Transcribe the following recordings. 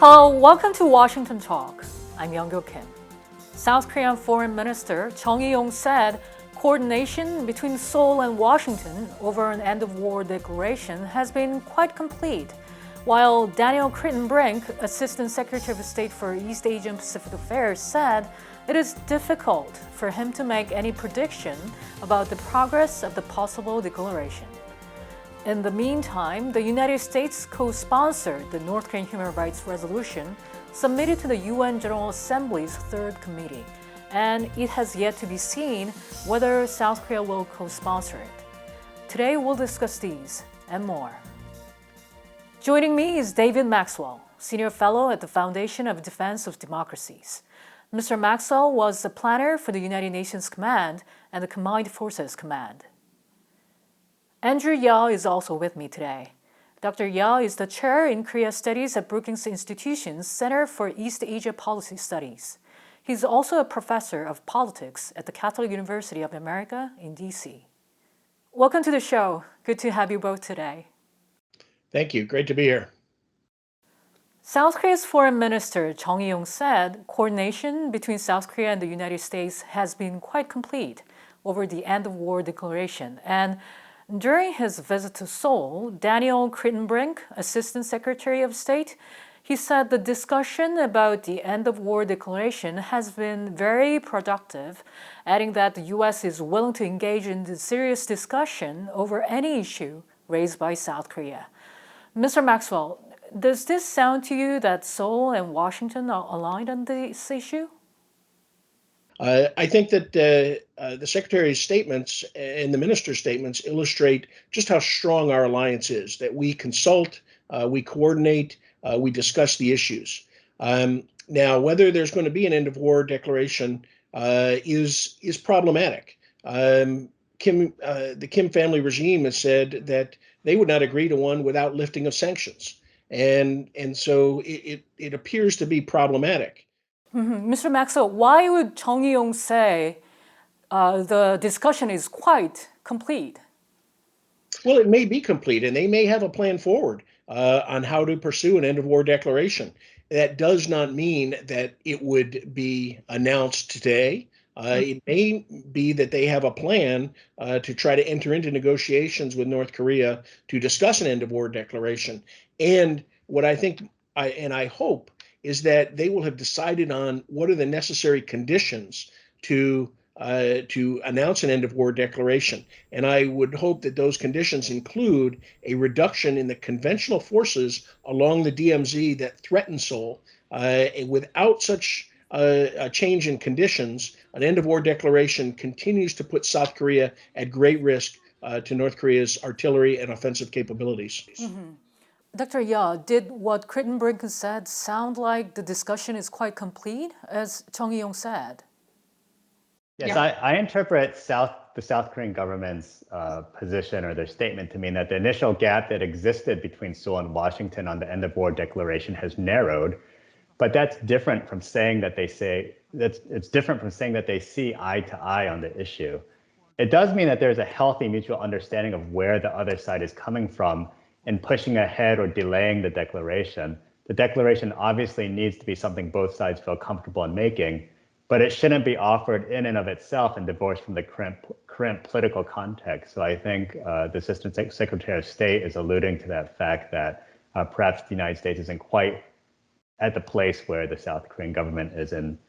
Hello, welcome to Washington Talk. I'm Young-Kyo Kim. South Korean Foreign Minister Chung Eui-yong said coordination between Seoul and Washington over an end-of-war declaration has been quite complete, while Daniel Kritenbrink, Assistant Secretary of State for East Asian Pacific Affairs, said it is difficult for him to make any prediction about the progress of the possible declaration. In the meantime, the United States co-sponsored the North Korean human rights resolution submitted to the UN General Assembly's Third Committee, and it has yet to be seen whether South Korea will co-sponsor it. Today, we'll discuss these and more. Joining me is David Maxwell, Senior Fellow at the Foundation of Defense of Democracies. Mr. Maxwell was the planner for the United Nations Command and the Combined Forces Command. Andrew Yeo is also with me today. Dr. Yeo is the chair in Korea Studies at Brookings Institution's Center for East Asia Policy Studies. He's also a professor of politics at the Catholic University of America in D.C. Welcome to the show. Good to have you both today. Thank you. Great to be here. South Korea's Foreign Minister Chung Eui-yong said coordination between South Korea and the United States has been quite complete over the end-of-war declaration. And during his visit to Seoul, Daniel Kritenbrink, Assistant Secretary of State, he said the discussion about the end-of-war declaration has been very productive, adding that the U.S. is willing to engage in the serious discussion over any issue raised by South Korea. Mr. Maxwell, does this sound to you that Seoul and Washington are aligned on this issue? I think that the Secretary's statements and the Minister's statements illustrate just how strong our alliance is, that we consult, we coordinate, we discuss the issues. Now, whether there's going to be an end-of-war declaration is problematic. The Kim family regime has said that they would not agree to one without lifting of sanctions. And so it appears to be problematic. Mm-hmm. Mr. Maxwell, why would Chung Eui-yong say the discussion is quite complete? Well, it may be complete, and they may have a plan forward on how to pursue an end-of-war declaration. That does not mean that it would be announced today. It may be that they have a plan to try to enter into negotiations with North Korea to discuss an end-of-war declaration. And what I think, I hope, is that they will have decided on what are the necessary conditions to announce an end-of-war declaration. And I would hope that those conditions include a reduction in the conventional forces along the DMZ that threaten Seoul. Without such a change in conditions, an end-of-war declaration continues to put South Korea at great risk to North Korea's artillery and offensive capabilities. Mm-hmm. Dr. Yeo, did what Kritenbrink said sound like the discussion is quite complete, as Chung Eui-yong said? Yes, yeah. I interpret the South Korean government's position or their statement to mean that the initial gap that existed between Seoul and Washington on the end-of-war declaration has narrowed, but that's different from saying that it's different from saying that they see eye to eye on the issue. It does mean that there's a healthy mutual understanding of where the other side is coming from in pushing ahead or delaying the declaration. The declaration obviously needs to be something both sides feel comfortable in making, but it shouldn't be offered in and of itself and divorced from the current political context. So I think the Assistant Secretary of State is alluding to that fact that perhaps the United States isn't quite at the place where the South Korean government is in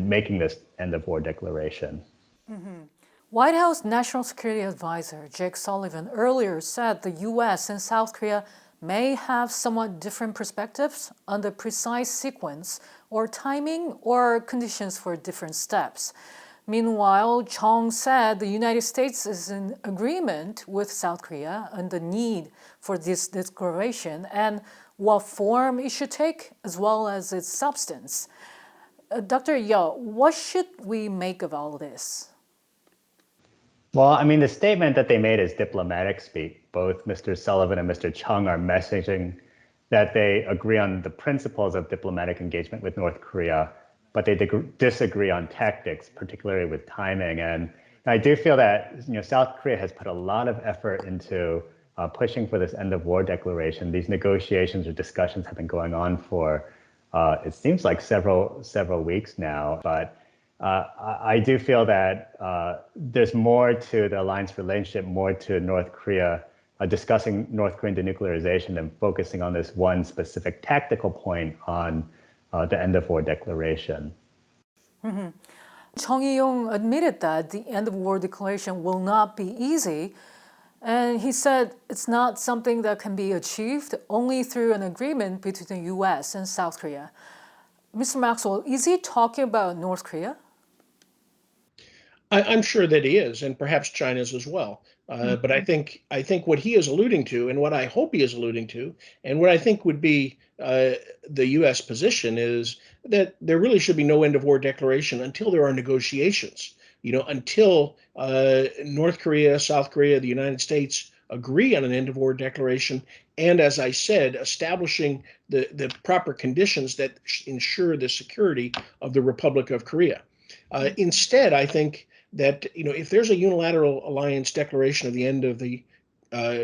making this end-of-war declaration. Mm-hmm. White House National Security Advisor Jake Sullivan earlier said the U.S. and South Korea may have somewhat different perspectives on the precise sequence or timing or conditions for different steps. Meanwhile, Chung said the United States is in agreement with South Korea on the need for this declaration and what form it should take, as well as its substance. Dr. Yeo, what should we make of all this? Well, I mean, the statement that they made is diplomatic speak. Both Mr. Sullivan and Mr. Chung are messaging that they agree on the principles of diplomatic engagement with North Korea, but they disagree on tactics, particularly with timing. And I do feel that South Korea has put a lot of effort into pushing for this end of war declaration. These negotiations or discussions have been going on for it seems like several weeks now. But I do feel that there's more to the alliance relationship, more to North Korea discussing North Korean denuclearization than focusing on this one specific tactical point on the end of war declaration. Mm-hmm. Chung Eui-yong admitted that the end of war declaration will not be easy. And he said it's not something that can be achieved only through an agreement between the US and South Korea. Mr. Maxwell, is he talking about North Korea? I'm sure that he is, and perhaps China's as well. But I think what he is alluding to, and what I hope he is alluding to, and what I think would be the U.S. position is that there really should be no end of war declaration until there are negotiations. Until North Korea, South Korea, the United States agree on an end of war declaration, and as I said, establishing the proper conditions that ensure the security of the Republic of Korea. Instead, I think that if there's a unilateral alliance declaration of the end of the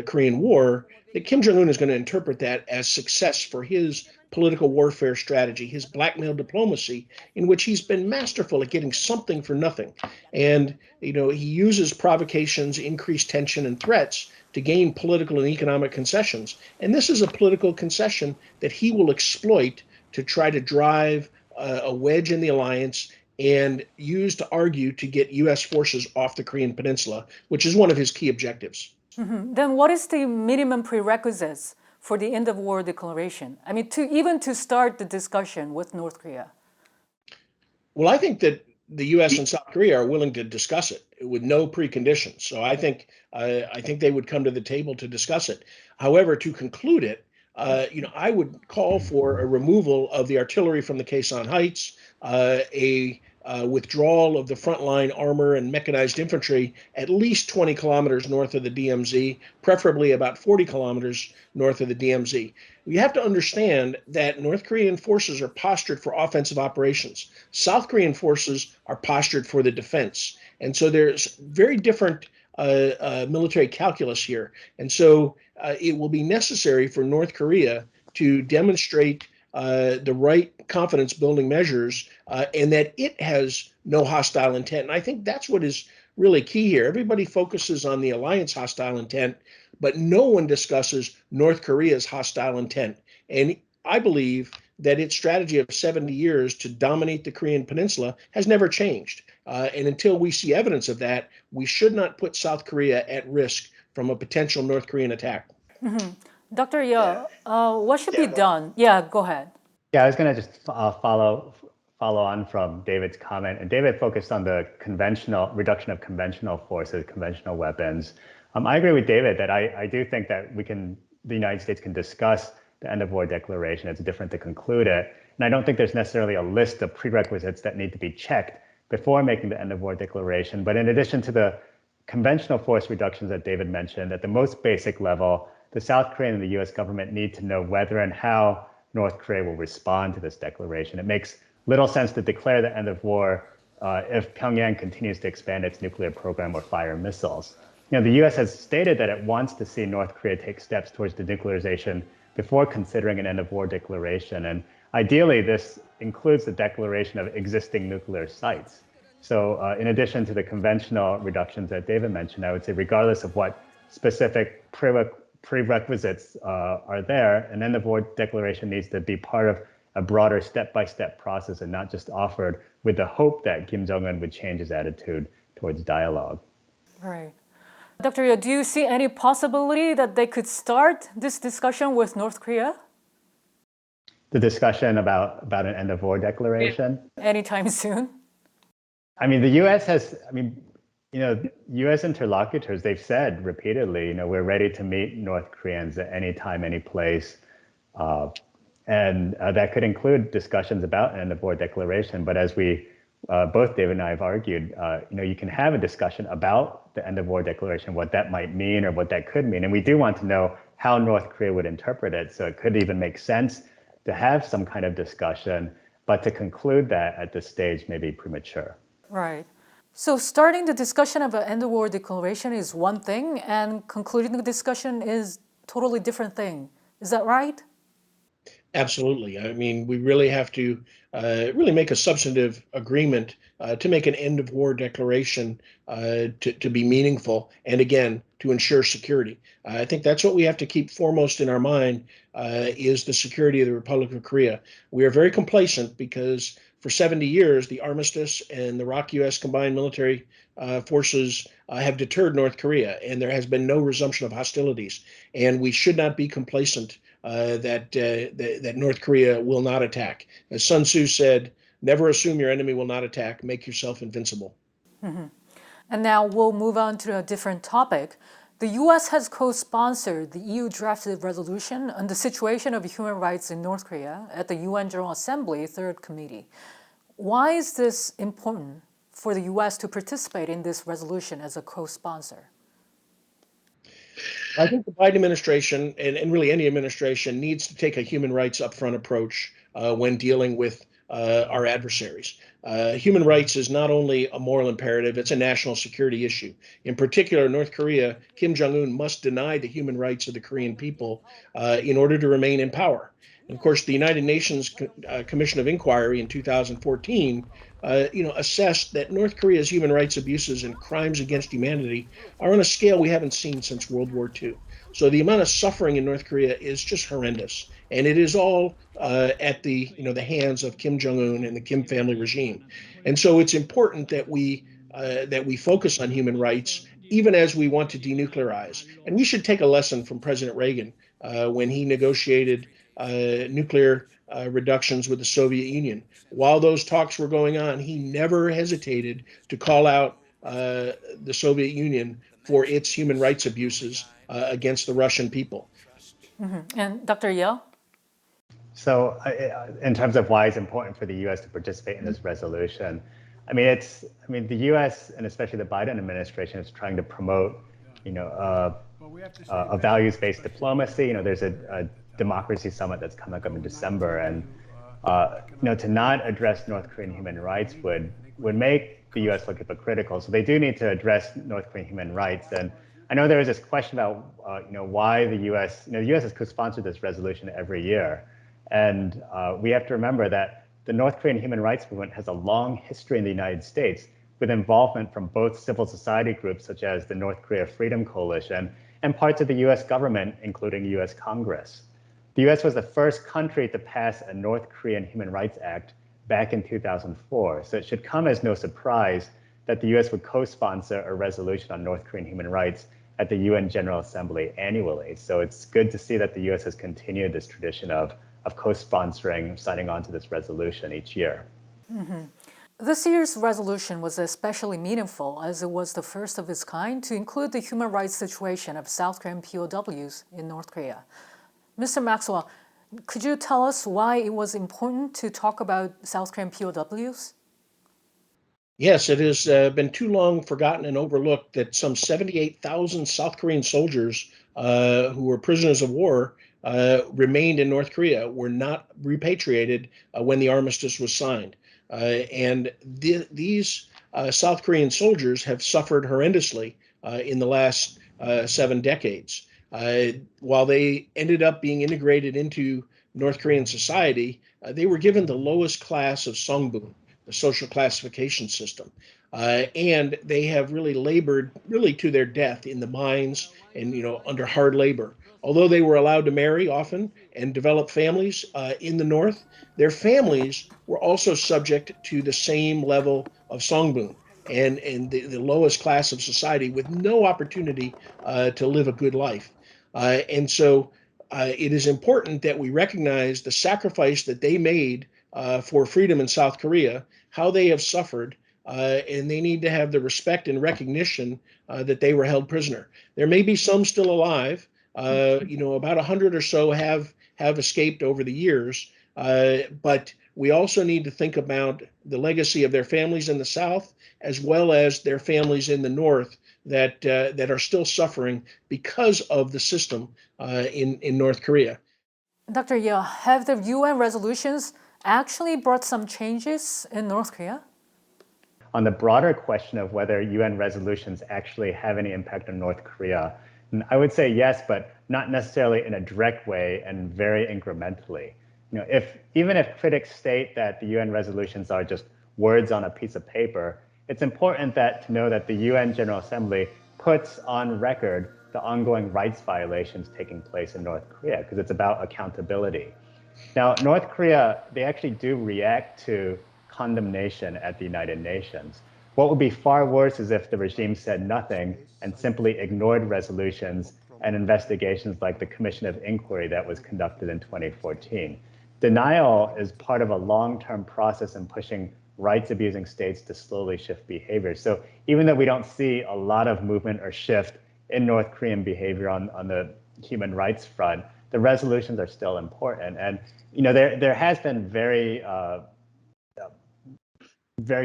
Korean War, that Kim Jong-un is going to interpret that as success for his political warfare strategy, his blackmail diplomacy, in which he's been masterful at getting something for nothing. And he uses provocations, increased tension, and threats to gain political and economic concessions. And this is a political concession that he will exploit to try to drive a wedge in the alliance and use to argue to get U.S. forces off the Korean Peninsula, which is one of his key objectives. Mm-hmm. Then what is the minimum prerequisites for the end of war declaration? I mean, to start the discussion with North Korea. Well, I think that the U.S. and South Korea are willing to discuss it with no preconditions. So I think they would come to the table to discuss it. However, to conclude it, I would call for a removal of the artillery from the Quezon Heights, a withdrawal of the frontline armor and mechanized infantry at least 20 kilometers north of the DMZ, preferably about 40 kilometers north of the DMZ. You have to understand that North Korean forces are postured for offensive operations. South Korean forces are postured for the defense. And so there's very different military calculus here. And so it will be necessary for North Korea to demonstrate the right confidence building measures and that it has no hostile intent. And I think that's what is really key here. Everybody focuses on the alliance hostile intent, but no one discusses North Korea's hostile intent. And I believe that its strategy of 70 years to dominate the Korean Peninsula has never changed. And until we see evidence of that, we should not put South Korea at risk from a potential North Korean attack. Mm-hmm. Dr. Yeo, what should be done? Yeah, go ahead. Yeah, I was going to just follow on from David's comment. And David focused on the reduction of conventional forces, conventional weapons. I agree with David that I do think that the United States can discuss the end of war declaration. It's different to conclude it. And I don't think there's necessarily a list of prerequisites that need to be checked before making the end of war declaration. But in addition to the conventional force reductions that David mentioned, at the most basic level, the South Korean and the US government need to know whether and how North Korea will respond to this declaration. It makes little sense to declare the end of war if Pyongyang continues to expand its nuclear program or fire missiles. The US has stated that it wants to see North Korea take steps towards denuclearization before considering an end of war declaration. And ideally, this includes the declaration of existing nuclear sites. So in addition to the conventional reductions that David mentioned, I would say regardless of what specific prerequisites are there, an end of war declaration needs to be part of a broader step-by-step process and not just offered with the hope that Kim Jong-un would change his attitude towards dialogue. Right. Dr. Yeo, do you see any possibility that they could start this discussion with North Korea? The discussion about an end of war declaration? Anytime soon? I mean, the U.S. U.S. interlocutors, they've said repeatedly, we're ready to meet North Koreans at any time, any place. And that could include discussions about an end of war declaration. But as we, both David and I have argued, you can have a discussion about the end of war declaration, what that might mean or what that could mean. And we do want to know how North Korea would interpret it. So it could even make sense to have some kind of discussion, but to conclude that at this stage may be premature. Right. So starting the discussion of an end of war declaration is one thing, and concluding the discussion is totally different thing. Is that right? Absolutely. I mean, we really have to really make a substantive agreement to make an end of war declaration to be meaningful, and again, to ensure security. I think that's what we have to keep foremost in our mind is the security of the Republic of Korea. We are very complacent because for 70 years, the armistice and the ROK-US combined military forces have deterred North Korea, and there has been no resumption of hostilities. And we should not be complacent that North Korea will not attack. As Sun Tzu said, never assume your enemy will not attack, make yourself invincible. Mm-hmm. And now we'll move on to a different topic. The US has co-sponsored the EU drafted resolution on the situation of human rights in North Korea at the UN General Assembly Third Committee. Why is this important for the US to participate in this resolution as a co-sponsor? I think the Biden administration, and really any administration, needs to take a human rights upfront approach when dealing with our adversaries. Human rights is not only a moral imperative, it's a national security issue. In particular, North Korea, Kim Jong-un must deny the human rights of the Korean people in order to remain in power. And of course, the United Nations Commission of Inquiry in 2014 assessed that North Korea's human rights abuses and crimes against humanity are on a scale we haven't seen since World War II. So the amount of suffering in North Korea is just horrendous, and it is all at the hands of Kim Jong-un and the Kim family regime. And so it's important that we focus on human rights, even as we want to denuclearize. And we should take a lesson from President Reagan when he negotiated nuclear reductions with the Soviet Union. While those talks were going on, he never hesitated to call out the Soviet Union for its human rights abuses against the Russian people. Mm-hmm. And Dr. Yeo? So in terms of why it's important for the U.S. to participate in this resolution, the U.S. and especially the Biden administration is trying to promote, a values-based diplomacy. There's a democracy summit that's coming up in December, and to not address North Korean human rights would make the U.S. look hypocritical. So they do need to address North Korean human rights. And I know there was this question about why the U.S. The U.S. has co-sponsored this resolution every year, and we have to remember that the North Korean human rights movement has a long history in the United States, with involvement from both civil society groups such as the North Korea Freedom Coalition and parts of the U.S. government, including U.S. Congress. The U.S. was the first country to pass a North Korean Human Rights Act back in 2004, so it should come as no surprise that the U.S. would co-sponsor a resolution on North Korean human rights at the UN General Assembly annually. So it's good to see that the U.S. has continued this tradition of co-sponsoring, signing on to this resolution each year. Mm-hmm. This year's resolution was especially meaningful as it was the first of its kind to include the human rights situation of South Korean POWs in North Korea. Mr. Maxwell, could you tell us why it was important to talk about South Korean POWs? Yes, it has been too long forgotten and overlooked that some 78,000 South Korean soldiers who were prisoners of war remained in North Korea, were not repatriated when the armistice was signed. And these South Korean soldiers have suffered horrendously in the last 7 decades. While they ended up being integrated into North Korean society, they were given the lowest class of songbun, the social classification system. And they have really labored to their death in the mines and, under hard labor. Although they were allowed to marry often and develop families in the North, their families were also subject to the same level of songbun and the lowest class of society with no opportunity to live a good life. And so it is important that we recognize the sacrifice that they made for freedom in South Korea, how they have suffered, and they need to have the respect and recognition that they were held prisoner. There may be some still alive. About 100 or so have escaped over the years, but we also need to think about the legacy of their families in the South, as well as their families in the North that are still suffering because of the system in North Korea. Dr. Yeo, have the UN resolutions actually brought some changes in North Korea? On the broader question of whether UN resolutions actually have any impact on North Korea, I would say yes, but not necessarily in a direct way and very incrementally. Even if critics state that the UN resolutions are just words on a piece of paper, it's important to know that the UN General Assembly puts on record the ongoing rights violations taking place in North Korea, because it's about accountability. Now, North Korea, they actually do react to condemnation at the United Nations. What would be far worse is if the regime said nothing and simply ignored resolutions and investigations like the Commission of Inquiry that was conducted in 2014. Denial is part of a long-term process in pushing rights-abusing states to slowly shift behavior. So even though we don't see a lot of movement or shift in North Korean behavior on the human rights front, the resolutions are still important. And there has been very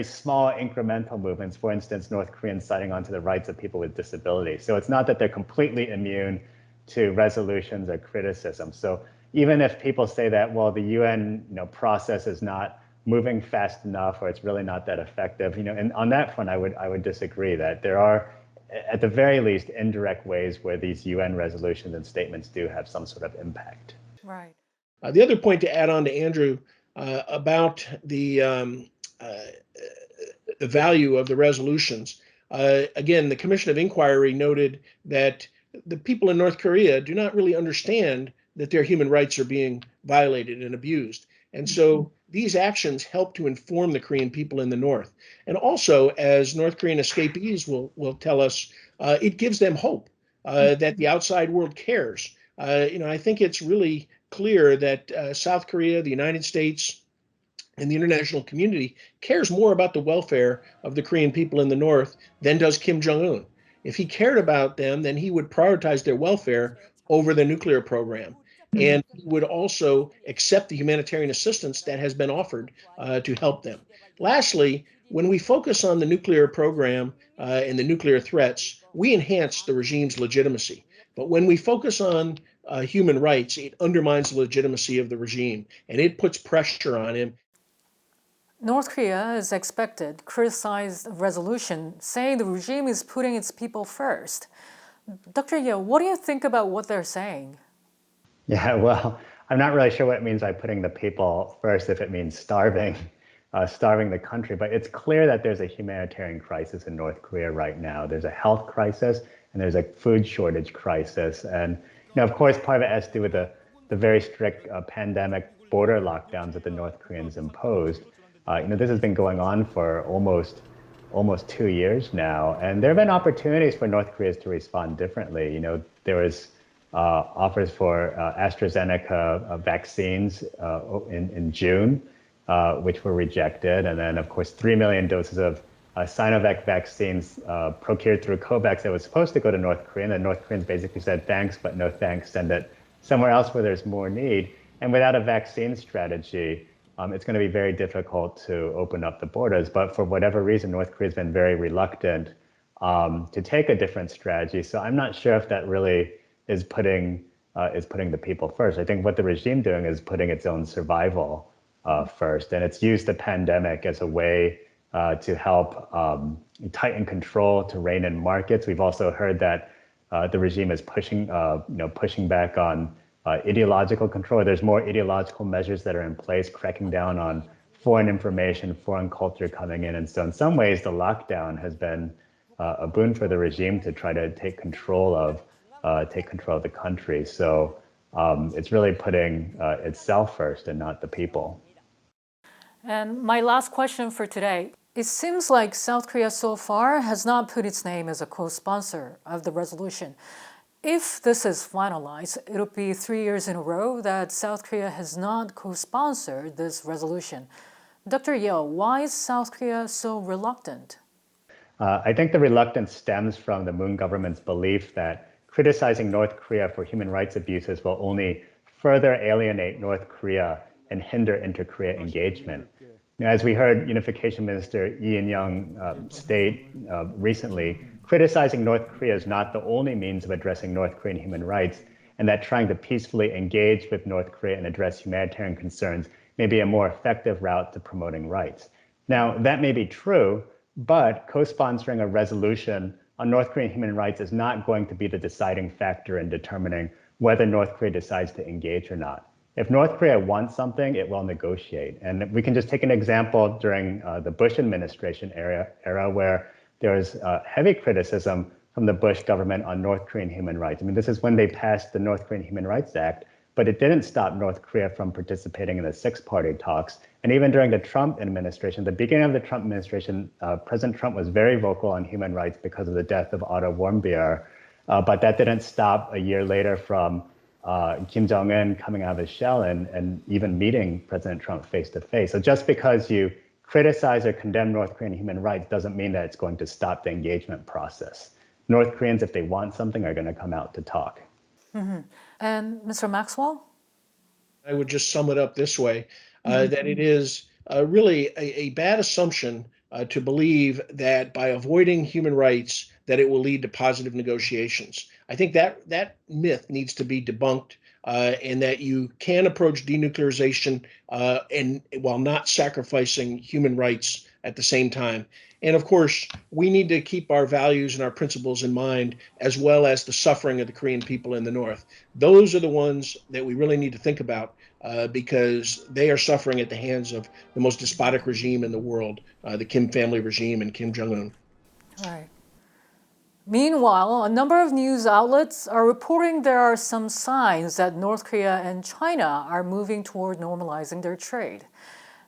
small incremental movements. For instance, North Koreans signing on to the rights of people with disabilities. So it's not that they're completely immune to resolutions or criticism. So even if people say that, well, the UN process is not moving fast enough, or it's really not that effective, and on that front, I would disagree that there are, at the very least, indirect ways where these UN resolutions and statements do have some sort of impact. Right. The other point to add on to Andrew about the value of the resolutions. Again, the Commission of Inquiry noted that the people in North Korea do not really understand that their human rights are being violated and abused. And so these actions help to inform the Korean people in the North. And also, as North Korean escapees will tell us, it gives them hope that the outside world cares. I think it's really clear that South Korea, the United States, and the international community cares more about the welfare of the Korean people in the North than does Kim Jong-un. If he cared about them, then he would prioritize their welfare over the nuclear program. And he would also accept the humanitarian assistance that has been offered to help them. Lastly, when we focus on the nuclear program and the nuclear threats, we enhance the regime's legitimacy. But when we focus on human rights, it undermines the legitimacy of the regime, and it puts pressure on him. North Korea is expected to criticize the resolution, saying the regime is putting its people first. Dr. Yeo, what do you think about what they're saying? Yeah, well, I'm not really sure what it means by putting the people first, if it means starving the country. But it's clear that there's a humanitarian crisis in North Korea right now. There's a health crisis and there's a food shortage crisis. And of course, part of it has to do with the very strict pandemic border lockdowns that the North Koreans imposed. This has been going on for almost 2 years now, and there have been opportunities for North Korea to respond differently. There was offers for AstraZeneca vaccines in June, which were rejected, and then of course 3 million doses of Sinovac vaccines procured through COVAX that was supposed to go to North Korea, and the North Koreans basically said thanks, but no thanks, send it somewhere else where there's more need. And without a vaccine strategy, it's going to be very difficult to open up the borders. But for whatever reason, North Korea has been very reluctant to take a different strategy. So I'm not sure if that really is putting the people first. I think what the regime doing is putting its own survival first, and it's used the pandemic as a way to help tighten control, to rein in markets. We've also heard that the regime is pushing back on ideological control. There's more ideological measures that are in place, cracking down on foreign information, foreign culture coming in. And so in some ways, the lockdown has been a boon for the regime to try to take control of the country. So it's really putting itself first and not the people. And my last question for today. It seems like South Korea so far has not put its name as a co-sponsor of the resolution. If this is finalized, it'll be 3 years in a row that South Korea has not co-sponsored this resolution. Dr. Yeo, why is South Korea so reluctant? I think the reluctance stems from the Moon government's belief that criticizing North Korea for human rights abuses will only further alienate North Korea and hinder inter-Korea engagement. As we heard Unification Minister Lee In-young state recently, criticizing North Korea is not the only means of addressing North Korean human rights, and that trying to peacefully engage with North Korea and address humanitarian concerns may be a more effective route to promoting rights. Now, that may be true, but co-sponsoring a resolution on North Korean human rights is not going to be the deciding factor in determining whether North Korea decides to engage or not. If North Korea wants something, it will negotiate. And we can just take an example during the Bush administration era where there was heavy criticism from the Bush government on North Korean human rights. I mean, this is when they passed the North Korean Human Rights Act, but it didn't stop North Korea from participating in the six-party talks. And even during the Trump administration, the beginning of the Trump administration, President Trump was very vocal on human rights because of the death of Otto Warmbier. But that didn't stop a year later from Kim Jong-un coming out of his shell and even meeting President Trump face to face. So just because you criticize or condemn North Korean human rights doesn't mean that it's going to stop the engagement process. North Koreans, if they want something, are going to come out to talk. Mm-hmm. And Mr. Maxwell? I would just sum it up this way, that it is really a bad assumption to believe that by avoiding human rights, that it will lead to positive negotiations. I think that myth needs to be debunked, and that you can approach denuclearization and while not sacrificing human rights at the same time. And of course, we need to keep our values and our principles in mind, as well as the suffering of the Korean people in the North. Those are the ones that we really need to think about because they are suffering at the hands of the most despotic regime in the world, the Kim family regime and Kim Jong-un. Right. Meanwhile, a number of news outlets are reporting there are some signs that North Korea and China are moving toward normalizing their trade.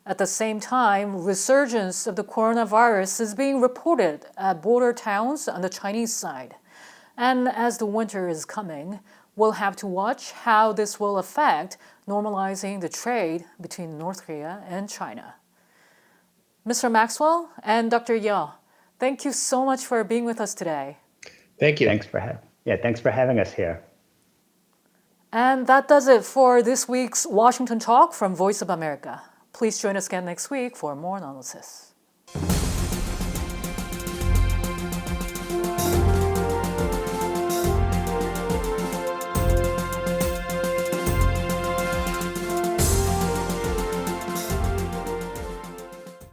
At the same time, resurgence of the coronavirus is being reported at border towns on the Chinese side. And as the winter is coming, we'll have to watch how this will affect normalizing the trade between North Korea and China. Mr. Maxwell and Dr. Yeo, thank you so much for being with us today. Thank you. Thanks for having us here. And that does it for this week's Washington Talk from Voice of America. Please join us again next week for more analysis.